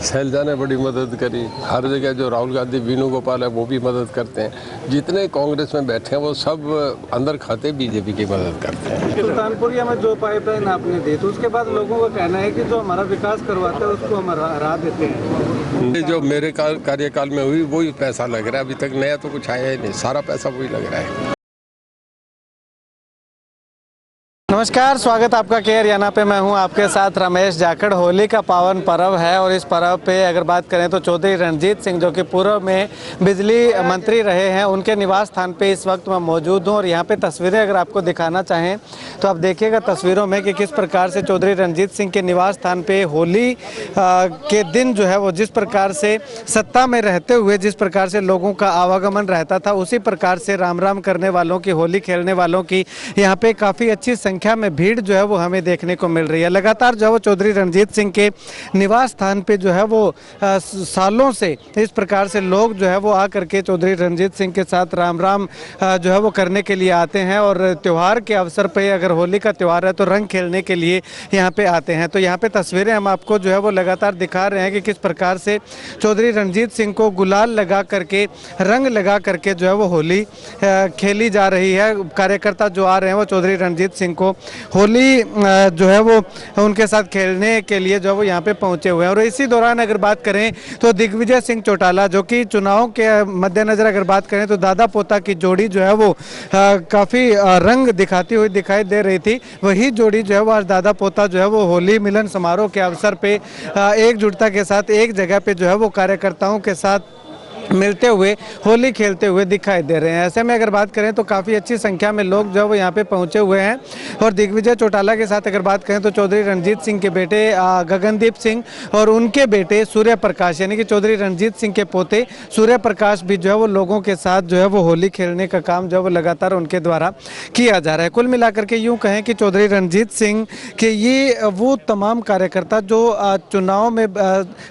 शैलजा ने बड़ी मदद करी। हर जगह जो राहुल गांधी, वेणुगोपाल है वो भी मदद करते हैं। जितने कांग्रेस में बैठे हैं वो सब अंदर खाते बीजेपी की मदद करते हैं। सुल्तानपुरिया में जो पाइपलाइन आपने दी तो उसके बाद लोगों का कहना है कि जो हमारा विकास करवाता है उसको हम हरा देते हैं। जो मेरे कार्यकाल में हुई वही पैसा लग रहा है, अभी तक नया तो कुछ आया ही नहीं, सारा पैसा वही लग रहा है। नमस्कार, स्वागत आपका के हरियाणा पे। मैं हूं आपके साथ रमेश जाखड़। होली का पावन पर्व है और इस पर्व पे अगर बात करें तो चौधरी रणजीत सिंह जो कि पूर्व में बिजली मंत्री रहे हैं, उनके निवास स्थान पे इस वक्त मैं मौजूद हूं और यहां पे तस्वीरें अगर आपको दिखाना चाहें तो आप देखिएगा तस्वीरों में कि किस प्रकार से चौधरी रणजीत सिंह के निवास स्थान पे होली के दिन जो है वो जिस प्रकार से सत्ता में रहते हुए जिस प्रकार से लोगों का आवागमन रहता था, उसी प्रकार से राम राम करने वालों की, होली खेलने वालों की यहाँ पे काफ़ी अच्छी संख्या में भीड़ जो है वो हमें देखने को मिल रही है। लगातार जो है वो चौधरी रणजीत सिंह के निवास स्थान पे जो है वो सालों से इस प्रकार से लोग जो है वो आकर के चौधरी रणजीत सिंह के साथ राम राम जो है वो करने के लिए आते हैं और त्यौहार के अवसर पे, अगर होली का त्यौहार है तो रंग खेलने के लिए यहाँ पे आते हैं। तो यहाँ पे तस्वीरें हम आपको जो है वो लगातार दिखा रहे हैं कि किस प्रकार से चौधरी रणजीत सिंह को गुलाल लगा करके, रंग लगा करके जो है वो होली खेली जा रही है। कार्यकर्ता जो आ रहे हैं वो चौधरी रणजीत सिंह को होली जो है वो उनके साथ खेलने के लिए जो है वो यहाँ पे पहुंचे हुए हैं। और इसी दौरान अगर बात करें तो दिग्विजय सिंह चौटाला, जो कि चुनाव के मद्देनजर अगर बात करें तो दादा पोता की जोड़ी जो है वो काफ़ी रंग दिखाती हुई दिखाई दे रही थी, वही जोड़ी जो है वो आज दादा पोता जो है वो होली मिलन समारोह के अवसर पे एकजुटता के साथ एक जगह पे जो है वो कार्यकर्ताओं के साथ मिलते हुए होली खेलते हुए दिखाई दे रहे हैं। ऐसे में अगर बात करें तो काफ़ी अच्छी संख्या में लोग जो है वो यहाँ पे पहुँचे हुए हैं। और दिग्विजय चौटाला के साथ अगर बात करें तो चौधरी रणजीत सिंह के बेटे गगनदीप सिंह और उनके बेटे सूर्य प्रकाश, यानी कि चौधरी रणजीत सिंह के पोते सूर्य प्रकाश भी जो है वो लोगों के साथ जो है वो होली खेलने का काम जो है वो लगातार उनके द्वारा किया जा रहा है। कुल मिलाकर के यूँ कहें कि चौधरी रणजीत सिंह के ये वो तमाम कार्यकर्ता जो चुनाव में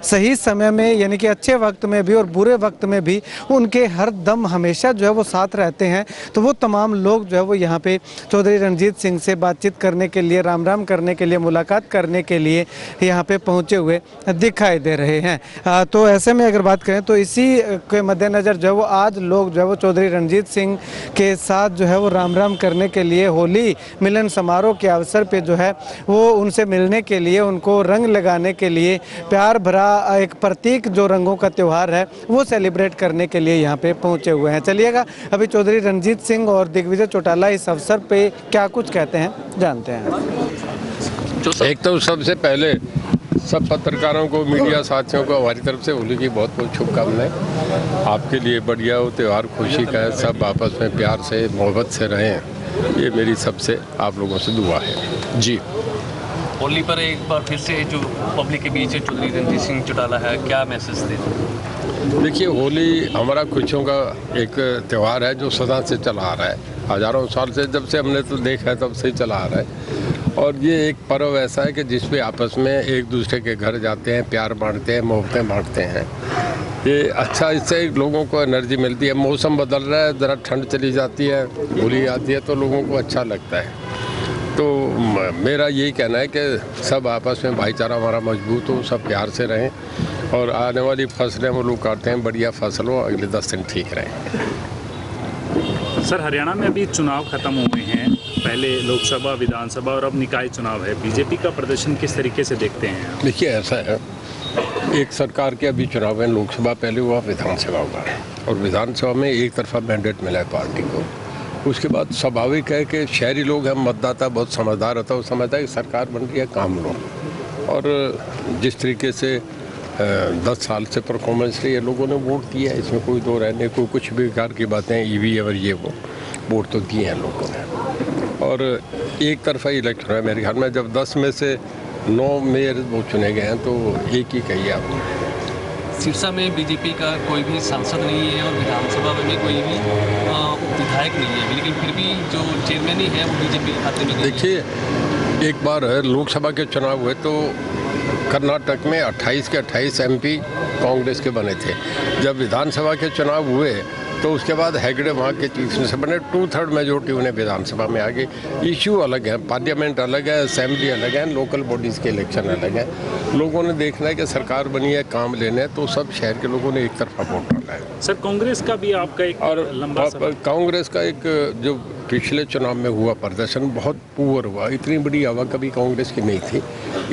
सही समय में, यानी कि अच्छे वक्त में भी और बुरे वक्त में भी उनके हर दम हमेशा जो है वो साथ रहते हैं, तो वो तमाम लोग जो है वो यहाँ पे चौधरी रणजीत सिंह से बातचीत करने के लिए, राम राम करने के लिए, मुलाकात करने के लिए यहाँ पे पहुँचे हुए दिखाई दे रहे हैं। तो ऐसे में अगर बात करें तो इसी के मद्देनज़र जो है वो आज लोग जो है वो चौधरी रणजीत सिंह के साथ जो है वो राम राम करने के लिए, होली मिलन समारोह के अवसर पर जो है वो उनसे मिलने के लिए, उनको रंग लगाने के लिए, प्यार भरा एक प्रतीक जो रंगों का त्यौहार है वो सेलिब्रेट करने के लिए यहाँ पे पहुँचे हुए हैं। चलिएगा अभी चौधरी रणजीत सिंह और दिग्विजय चौटाला इस अवसर पे क्या कुछ कहते हैं जानते हैं। एक तो सबसे पहले सब पत्रकारों को, मीडिया साथियों को हमारी तरफ से होली की बहुत बहुत शुभकामनाएं। आपके लिए बढ़िया हो त्यौहार, खुशी का है, सब आपस में प्यार से मोहब्बत से रहें, ये मेरी सबसे आप लोगों से दुआ है जी। होली पर एक बार फिर से जो पब्लिक के बीच चौधरी रणजीत सिंह चौटाला है, क्या मैसेज देते? देखिए, होली हमारा खुशियों का एक त्यौहार है जो सदा से चला आ रहा है, हज़ारों साल से, जब से हमने तो देखा है तब से ही चला आ रहा है। और ये एक पर्व ऐसा है कि जिसमें आपस में एक दूसरे के घर जाते हैं, प्यार बांटते हैं, मोहब्बतें बांटते हैं। ये अच्छा, इससे लोगों को एनर्जी मिलती है। मौसम बदल रहा है, ज़रा ठंड चली जाती है, होली आती है तो लोगों को अच्छा लगता है। तो मेरा यही कहना है कि सब आपस में भाईचारा हमारा मजबूत हो, सब प्यार से रहें और आने वाली फसलें वो लोग काटते हैं, बढ़िया फसल हो, अगले 10 दिन ठीक रहें। सर, हरियाणा में अभी चुनाव खत्म हुए हैं, पहले लोकसभा, विधानसभा और अब निकाय चुनाव है। बीजेपी का प्रदर्शन किस तरीके से देखते हैं? देखिए, ऐसा है, एक सरकार के अभी चुनाव है, लोकसभा पहले हुआ, विधानसभा हुआ, और विधानसभा में एक तरफा मैंडेट मिला है पार्टी को। उसके बाद स्वाभाविक है कि शहरी लोग हैं, मतदाता बहुत समझदार होता है, वो समझता है कि सरकार बन रही है, काम लो। और जिस तरीके से 10 साल से परफॉर्मेंस रही है, लोगों ने वोट दिया है, इसमें कोई दो रहने को कुछ भी बेकार की बातें, ईवी और ये वो वोट तो दिए हैं लोगों ने। और एक तरफा इलेक्शन है मेरे ख्याल में, जब 10 में से 9 मेयर वो चुने गए हैं तो एक ही कहिए आपने। सिरसा में बीजेपी का कोई भी सांसद नहीं है और विधानसभा में भी कोई भी विधायक नहीं है, लेकिन फिर भी जो चेयरमैन ही है वो बीजेपी खाते में। देखिए, एक बार लोकसभा के चुनाव हुए तो कर्नाटक में 28 के 28 MP कांग्रेस के बने थे। जब विधानसभा के चुनाव हुए तो उसके बाद हेगड़े वहाँ के चीफ मिनिस्टर बने, 2/3 मेजोरिटी उन्हें विधानसभा में आ गई। इशू अलग है, पार्लियामेंट अलग है, असेंबली अलग है, लोकल बॉडीज़ के इलेक्शन अलग है। लोगों ने देखना है कि सरकार बनी है, काम लेने हैं, तो सब शहर के लोगों ने एक तरफा वोट डाला है। सर कांग्रेस का भी आपका एक और लंबा कांग्रेस का एक जो पिछले चुनाव में हुआ प्रदर्शन बहुत पुअर हुआ। इतनी बड़ी हवा कभी कांग्रेस की नहीं थी।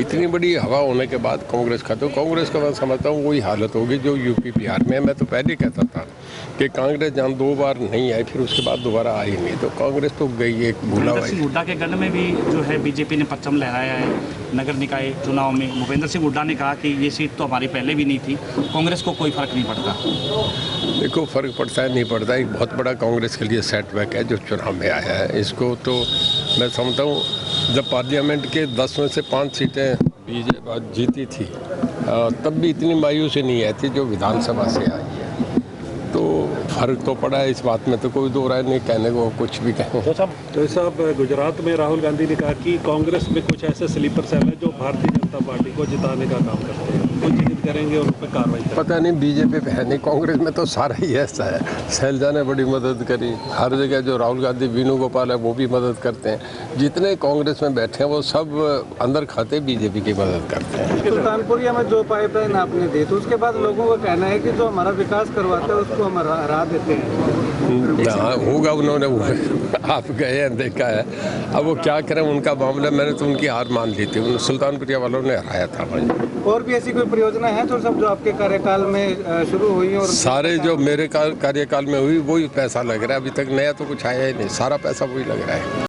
इतनी बड़ी हवा होने के बाद कांग्रेस का, तो कांग्रेस का मैं समझता हूँ वही हालत होगी जो यूपी बिहार में। मैं तो पहले कहता था कि कांग्रेस जहाँ 2 बार नहीं आई, फिर उसके बाद दोबारा आई नहीं, तो कांग्रेस तो गई एक भूला हुआ। हुड्डा के गढ़ में भी जो है बीजेपी ने परचम लहराया है नगर निकाय चुनाव में। भूपेंद्र सिंह हुड्डा ने कहा कि ये सीट तो हमारी पहले भी नहीं थी, कांग्रेस को कोई फर्क नहीं पड़ता। देखो, फर्क पड़ता है नहीं पड़ता, एक बहुत बड़ा कांग्रेस के लिए सेटबैक है जो चुनाव में आया है। इसको तो मैं समझता हूँ, जब पार्लियामेंट के 10 में से 5 सीटें बीजेपी जीती थी, तब भी इतनी मायूसी नहीं आई थी जो विधानसभा से आई है। तो फर्क तो पड़ा है, इस बात में तो कोई दो राय नहीं, कहने को कुछ भी कहें। तो साहब, गुजरात में राहुल गांधी ने कहा कि कांग्रेस में कुछ ऐसे स्लीपर सेल है जो भारतीय जनता पार्टी को जिताने का काम करते हैं, कुछ जिद करेंगे और उन पर कार्रवाई करेंगे। पता नहीं, बीजेपी पे है नहीं, कांग्रेस में तो सारा ही ऐसा है। शैलजा ने बड़ी मदद करी, हर जगह जो राहुल गांधी, वेणुगोपाल है वो भी मदद करते हैं। जितने कांग्रेस में बैठे हैं वो सब अंदर खाते बीजेपी की मदद करते हैं। सुल्तानपुरिया में जो पाइपलाइन आपने दी, तो उसके बाद लोगों का कहना है कि जो हमारा विकास करवाता है उसको हम हरा देते हैं। हाँ, होगा, उन्होंने आप गए हैं, देखा है। अब वो क्या करें, उनका मामला, मैंने तो उनकी हार मान ली थी। सुल्तानपुरिया वालों ने हराया था भाई। और भी ऐसी कोई परियोजना है तो सब जो आपके कार्यकाल में शुरू हुई? और सारे जो मेरे कार्यकाल में हुई वही पैसा लग रहा है, अभी तक नया तो कुछ आया ही नहीं, सारा पैसा वही लग रहा है।